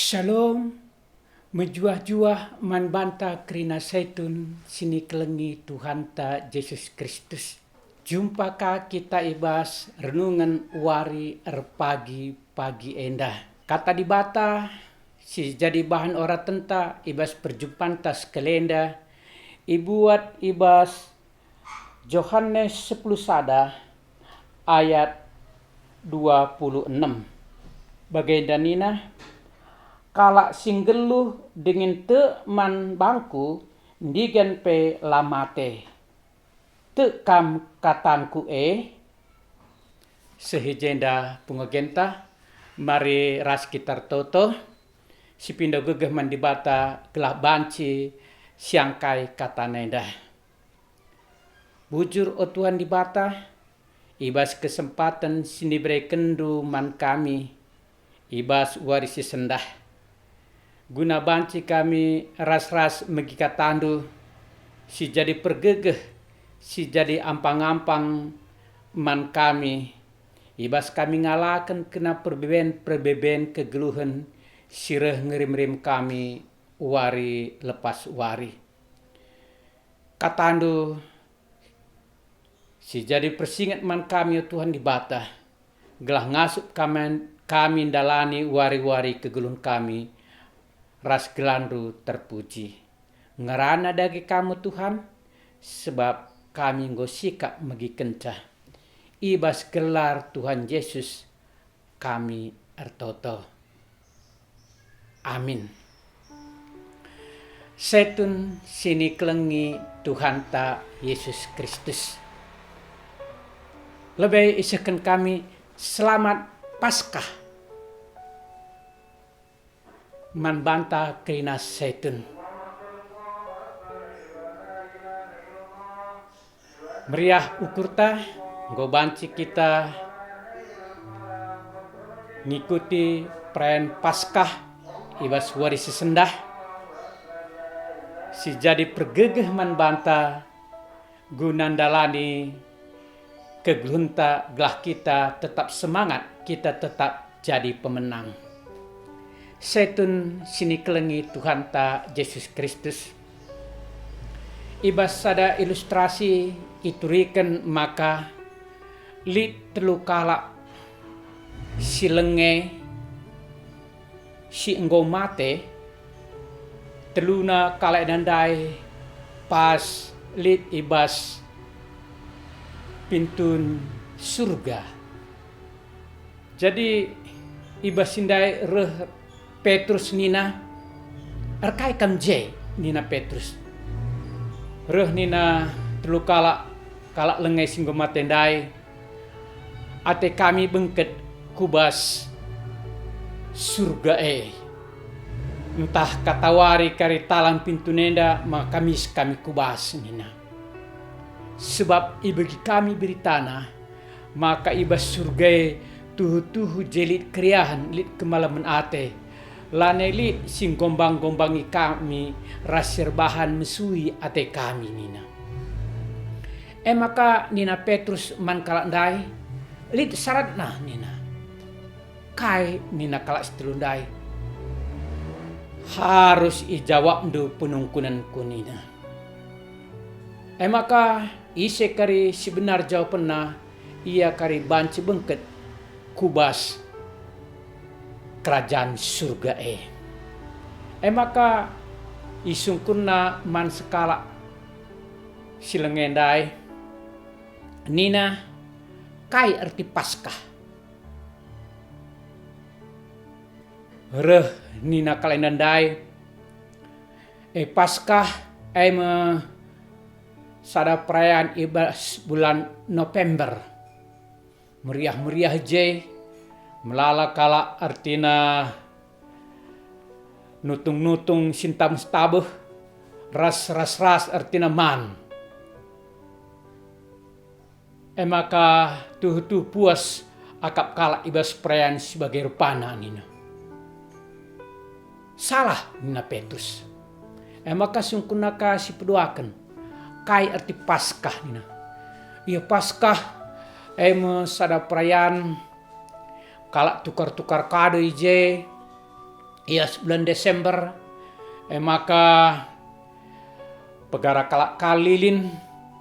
Shalom, menjuah-juah man banta kerina seitun sini kelengi Tuhan ta Yesus Kristus. Jumpa ka kita ibas renungan wari pagi endah. Kata di bata si jadi bahan ora tenta ibas perjumpaan tas kelenda ibuat ibas Yohanes 10 sada ayat 26. Bagaidanina kala singgeluh dengan te man bangku ndigan pe lamate te kam katangku sehijenda pungogenta mari ras kitar toto si pindo gegeh man dibata gelah banci siangkai katanenda bujur o Tuhan dibata ibas kesempatan sinibre kendu man kami ibas warisi sendah guna banci kami ras-ras megikatandu si jadi pergegeh si jadi ampang-ampang man kami ibas kami ngalakan kena perbeben kegeluhan sireh ngerim-rim kami wari lepas wari katandu si jadi persingat man kami ya Tuhan dibata gelah ngasup kami dalani wari-wari kegeluhan kami ras gelandu terpuji. Ngerana dagi kamu Tuhan, sebab kami ngosika megi kencah. Ibas gelar Tuhan Yesus kami ertoto. Amin. Setun sini kelengi Tuhan ta Yesus Kristus. Lebih isakan kami selamat Paskah. Man banta kerina seitun. Meriah ukurta, gobanci kita ngikuti perayaan Paskah ibas warisi sendah. Si jadi pergegeh man banta gunandalani kegelunta gelah kita tetap semangat, kita tetap jadi pemenang. Setun sini kelengi Tuhan ta Yesus Kristus. Ibas sada ilustrasi iturikan maka lit telu kala si lenge si enggo mate teluna kala nandai pas lit ibas pintun surga. Jadi ibas sindai reh Petrus nina arkai kam je nina Petrus reh nina telu kala lengai singgo matendai ate kami bengket kubas surga entah katawari kari talang pintu nenda maka kami kubas nina sebab ibagi kami beri tanah maka ibas surga tuhu jelit kriahan lit kemalaman ate laneli sing gombang-gombangi kami rasir bahan mesui ate kami nina. Maka nina Petrus man kalak ndai lit syarat nah nina. Kai nina kalak setelundai harus ijawab ndu penungkunan kunina. Maka ise kari sebenar jawabanna ia kari banci bengket kubas kerajaan surga maka isungkunna man sekala silengendai nina kai arti Paskah reh nina kalendandai Paskah sada perayaan ibas bulan November meriah-meriah melala kala artina nutung sintam stabuh ras artina man maka tuh puas akap kala ibas perayaan sebagai rupana nina salah nina Petrus. Maka sungkuna si peduakan kai arti Paskah nina. Ia Paskah sada perayaan kalak tukar-tukar kado ije. Ia bulan Desember. Maka pegara kalak kalilin.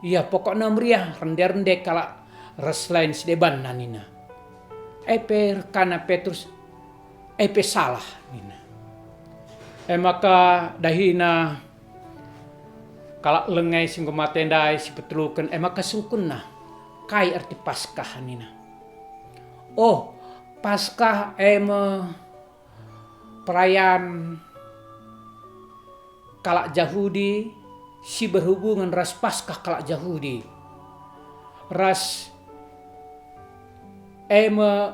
Ia pokoknya meriah rende-rende kalak reslain sedeban nanina. Karena Petrus salah nina. Maka dahina kalak lengai singgo matendai si petulukan maka sungkunna kai arti Paskah nina. Oh, Paskah perayaan kalak Yahudi si berhubungan ras Paskah kalak Yahudi. Ras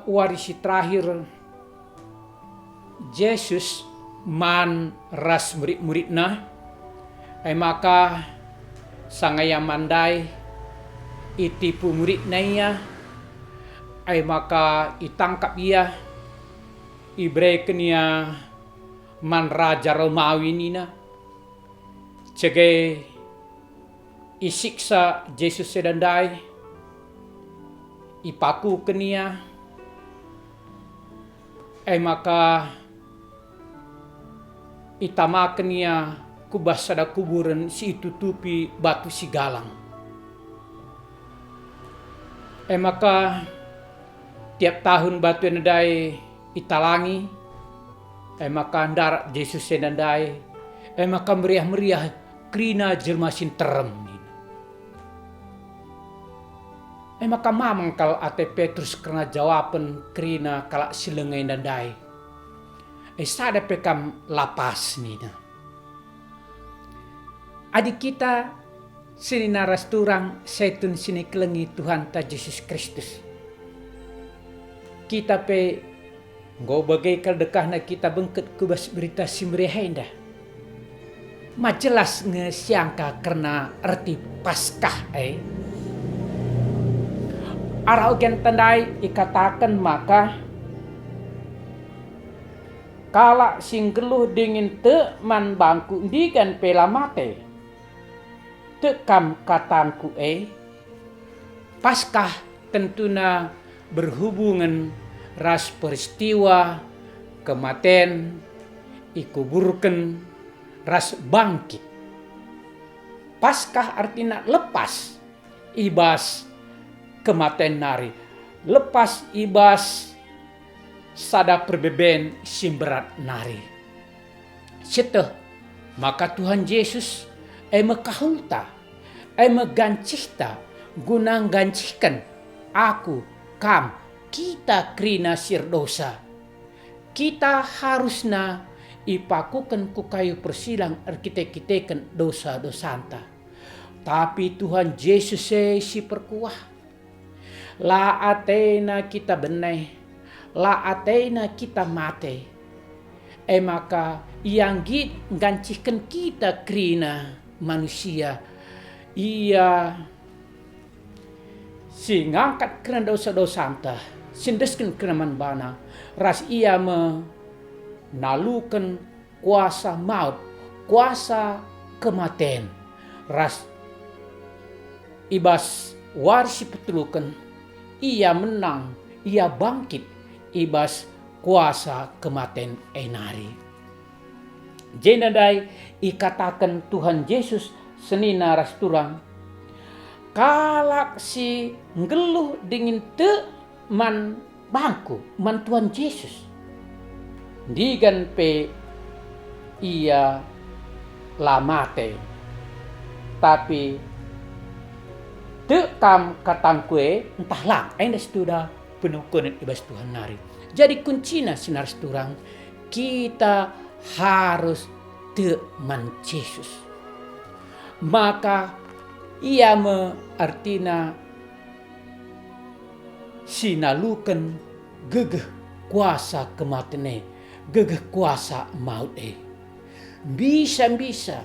warisi terakhir Yesus man ras murid-muridna. Maka sangaya mandai itipu muridna ia. Maka itangkap ia. Ibreken ia man raja Romawi nina. Cege isiksa Yesus sedandai. Ipaku kenia. Maka itamakan ia kubas sada kuburan si tutupi batu si galang. Maka tiap tahun batu nandai italangi. Maka ndarat Yesus nandai. Maka meriah-meriah krina jelma sinterem. Maka mamang kal ate Petrus karena jawaban krina kalak silengai nandai. Sada pekam lapas nina. Adik kita sini naras turang setun sini kelengi Tuhan ta Yesus Kristus. Kita pe nggo bagai kaldekahna kita bengket kubas berita simrehenda. Majelas ngesiangka karena arti Paskah Araugen tandai ikatakan maka kala singgeluh dingin te man bangku digan pela mate. Tekam katangku Paskah tentuna berhubungan ras peristiwa kematian ikuburkan ras bangkit. Paskah artinya lepas ibas kematian nari. Lepas ibas sada perbeben simberat nari. Setelah maka Tuhan Yesus mekahulta, megancihta, gunang gancihkan aku, kam, kita krina sir dosa. Kita harusna ipakukan ku kayu persilang arkite-kiteken dosa-dosanta. Tapi Tuhan Yesus si perkuah. La atena kita beneh, la atena kita mate. Maka yang gancihkan kita krina manusia ia si ngangkat kena dosa-dosa anta sindeskan kena manbana ras ia menalukan kuasa maut, kuasa kematian ras ibas warsi petulukan ia menang, ia bangkit ibas kuasa kematian enari. Jenadai ikatakan Tuhan Yesus senina ras turang kalak si ngeluh dingin te man bangku man Tuhan Yesus digan pe ia lamate tapi te kam katangkue entah lang enda sudah penuh konet ibas Tuhan nari. Jadi kuncina sinar turang kita harus teman Yesus. Maka ia artina sinalukan gegeh kuasa kematian, gegeh kuasa maut Bisa-bisa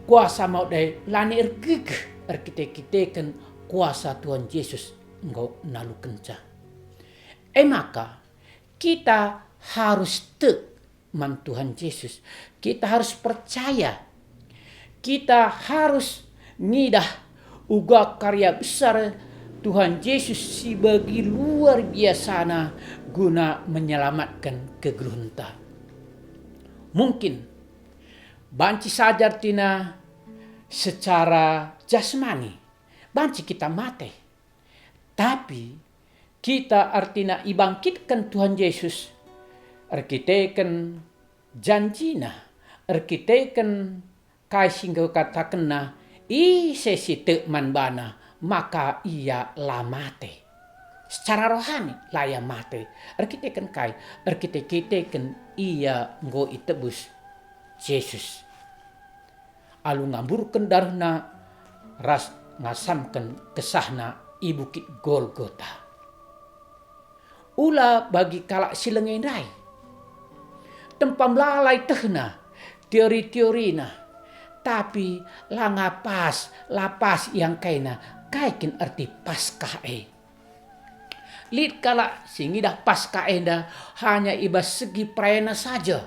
kuasa maut lani gegeh arkite-kiteken kuasa Tuhan Yesus engkau nalukan cah. Maka kita harus man Tuhan Yesus. Kita harus percaya. Kita harus ngidah uga karya besar Tuhan Yesus sebagai luar biasa guna menyelamatkan kegelunta. Mungkin banci saja tina secara jasmani, banci kita mati. Tapi kita artinya ibangkitkan Tuhan Yesus, arkiteken janjina, arkiteken kai singgo katakanna sesi man bana, maka ia la mate. Secara rohani laya mate. Arkiteken kai, arkiteken ia ngo itebus Yesus. Alu ngamburkan darna ras ngasamkan kesahna ibukit Golgota. Ula bagi kalak silengendai. Tempam lalai tehna teori-teorina. Tapi lapas yang kaina kaikin arti paskah Lid kala singidah paskah enda hanya ibas segi perayaan saja.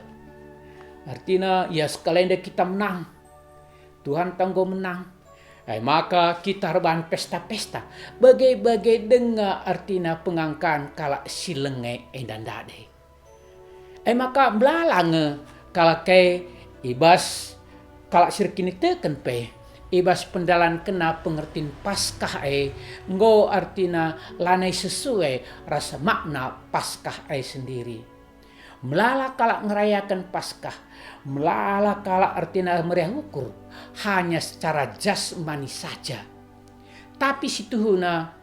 Artinya ya sekalian kita menang. Tuhan tanggo menang. Maka kita reban pesta-pesta. Bagai-bagai dengar artinya pengangkaan kala silenge endan dade. Maka belalang kala ke ibas kala sirkini teken pe. Ibas pendalan kena pengertian paskah ngo artina lanai sesuai rasa makna paskah sendiri. Melala kala ngerayakan paskah, melala kala artina meriah ukur hanya secara jasmani saja. Tapi situhuna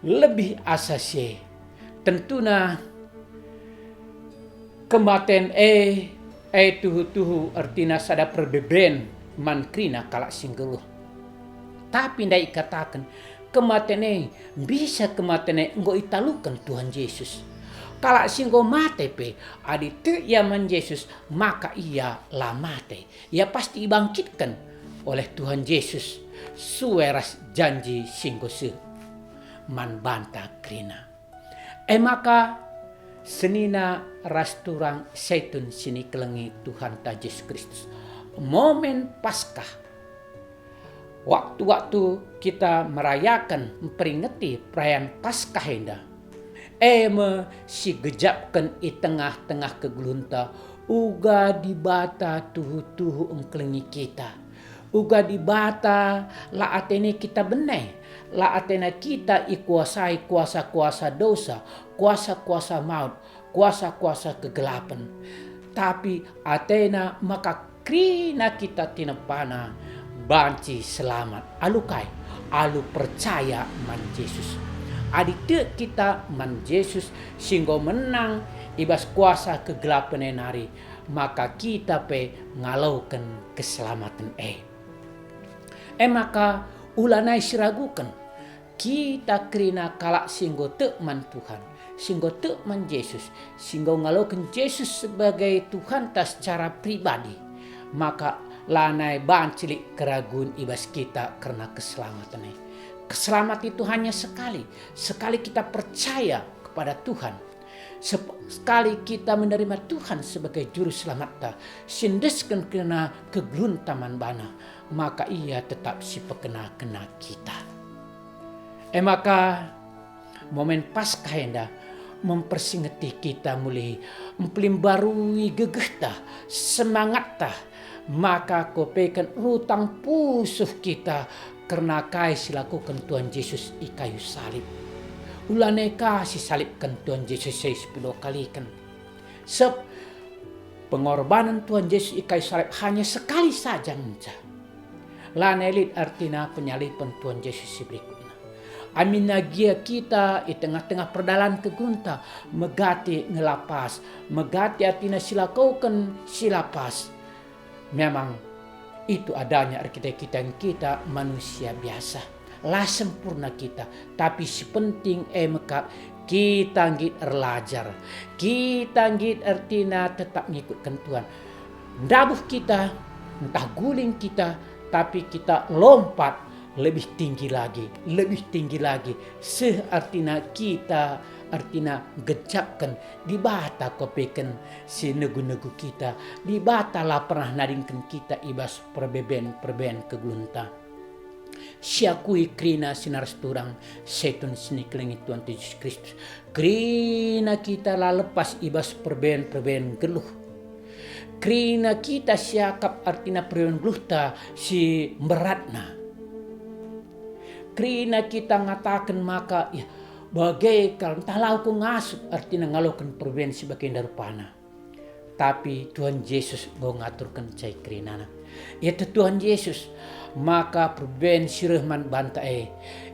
lebih asasi. Tentuna kematian tuhu artina sada perbeben man krina kala singgeluh. Tapi ndai katakan kematian bisa kematian enggo italukan Tuhan Yesus. Kala singgo mate pe adi te ia man Yesus maka ia la mate. Ia pasti dibangkitkan oleh Tuhan Yesus sueras janji singgo se man banta krina. Maka senina rasturang seitun sini kelengi Tuhan ta Yesus Kristus. Momen Paskah, waktu-waktu kita merayakan, memperingati perayaan Paskah hendak, si gejapkan i tengah-tengah kegelunta, uga dibata tuhu-tuhu engkelengi kita, uga dibata la atene kita benai, la atena kita ikuasai kuasa-kuasa dosa, kuasa-kuasa maut, kuasa-kuasa kegelapan, tapi atena maka krina kita tinepana banci selamat alukai alu percaya man Yesus adite kita man Yesus singgo menang ibas kuasa kegelapan enari maka kita pe ngalaukan keselamatan maka ulanai siragukan kita krina kalak singgo te man Tuhan singgo te man Yesus singgo ngalaukan Yesus sebagai Tuhan tas secara pribadi maka lanai bancilik keraguan ibas kita karena keselamatan keselamatan itu hanya sekali kita percaya kepada Tuhan, sekali kita menerima Tuhan sebagai juru selamat sindeskan kena kegeluntaman bana maka ia tetap si pekena-kena kita maka momen Paskah hendak mempersingeti kita mulai mempelimbarui gegeh semangat maka kopekan rutang pusuh kita karena kai silakukan Tuhan Yesus i kayu salib. Ulane kasih salibkan Tuhan Yesus 10 kali kan. Pengorbanan Tuhan Yesus i kayu salib hanya sekali saja menca. Lanelit artinya penyalipan Tuhan Yesus berikutnya. Amin nagia kita di tengah-tengah perdalan kegunta megati ngelapas, megati artinya silakukan silapas. Memang itu adanya arsitek kita manusia biasa. Lah sempurna kita. Tapi sepenting maka kita ngit erlajar. Kita ngit artinya tetap ngikutkan Tuhan. Ndabuh kita, entah guling kita. Tapi kita lompat lebih tinggi lagi. Seartinya kita artinya gecapkan di bata kopeken si negu-negu kita, di bata lah pernah naringkan kita ibas perbeben keglunta. Siakui krina sinar turang setun sini kelengi Tuhan Yesus Kristus. Krina kita lah lepas ibas perben geluh. Krina kita siakap artina perben geluh ta si beratna. Krina kita ngatakan maka ya bagai kalau talau ku ngasup artinya ngalokan perben sebagai darupana. Tapi Tuhan Yesus go ngaturkan cai krinana. Itu Tuhan Yesus maka perben sirehman banta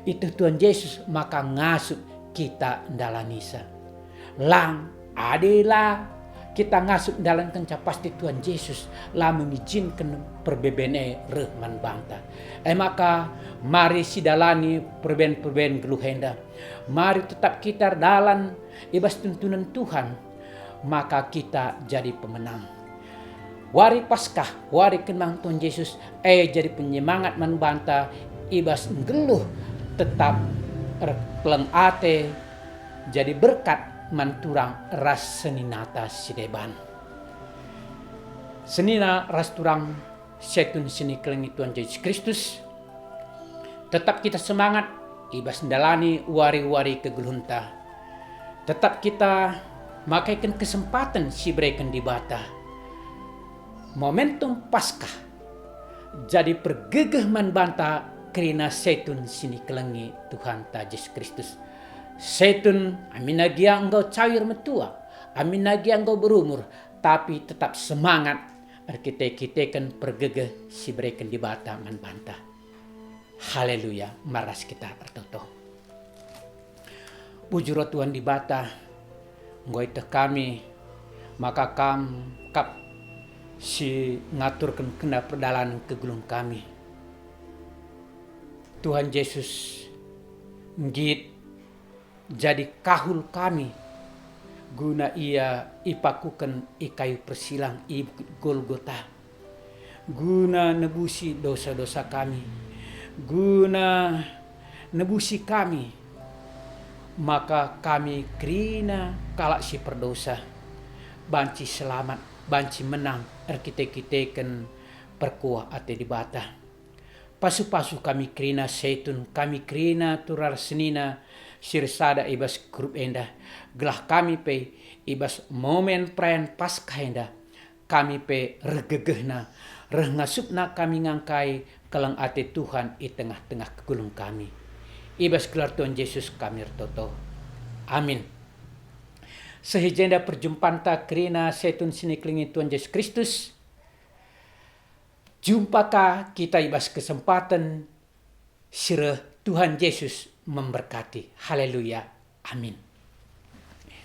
itu Tuhan Yesus maka ngasup kita ndalanisa. Lang adilah kita ngasup dalam kenca pasti Tuhan Yesus lah mengizinkan perbebene rehman banta. Maka mari sidalani perben geluhenda. Mari tetap kita dalam ibas tuntunan Tuhan. Maka kita jadi pemenang. Wari Paskah, wari kenang Tuhan Yesus jadi penyemangat man banta ibas geluh tetap peleng ate jadi berkat manturang ras seninata sideban. Senina ras turang setun sini kelengi Tuhan Yesus Kristus. Tetap kita semangat ibas ndalani wari-wari kegelunta. Tetap kita makaikan kesempatan si berikan di bata. Momentum Paskah jadi pergegeh man banta kerana setun sini kelengi Tuhan Yesus Kristus. Setun amin lagi engkau cawir metua, amin lagi engkau berumur, tapi tetap semangat kita kan pergegeh si berikan di bata man banta. Haleluya, maras kita bertoto. Bujur Tuhan di bata, ngoi teh kami, maka kap si ngaturkan kena perdalan kegulung kami. Tuhan Yesus ngit jadi kahul kami guna ia ipakukan ikayu persilang i Golgota guna nebusi dosa-dosa kami, guna nebusi kami, maka kami krina kalak si perdosa banci selamat banci menang kita perkuah ate di bata. Pasu-pasu kami krina setun, kami krina turar senina sirsada ibas grup endah. Gelah kami pe ibas momen perayaan Paskah endah. Kami pe regegehna, ngasupna kami ngangkai kelang ate Tuhan i tengah-tengah kegulung kami. Ibas gelar Tuhan Yesus kami rtoto. Amin. Sehijenda perjumpaan ta krina setun sini kelingi Tuhan Yesus Kristus. Jumpakah kita ibas kesempatan sirah Tuhan Yesus memberkati. Haleluya. Amin.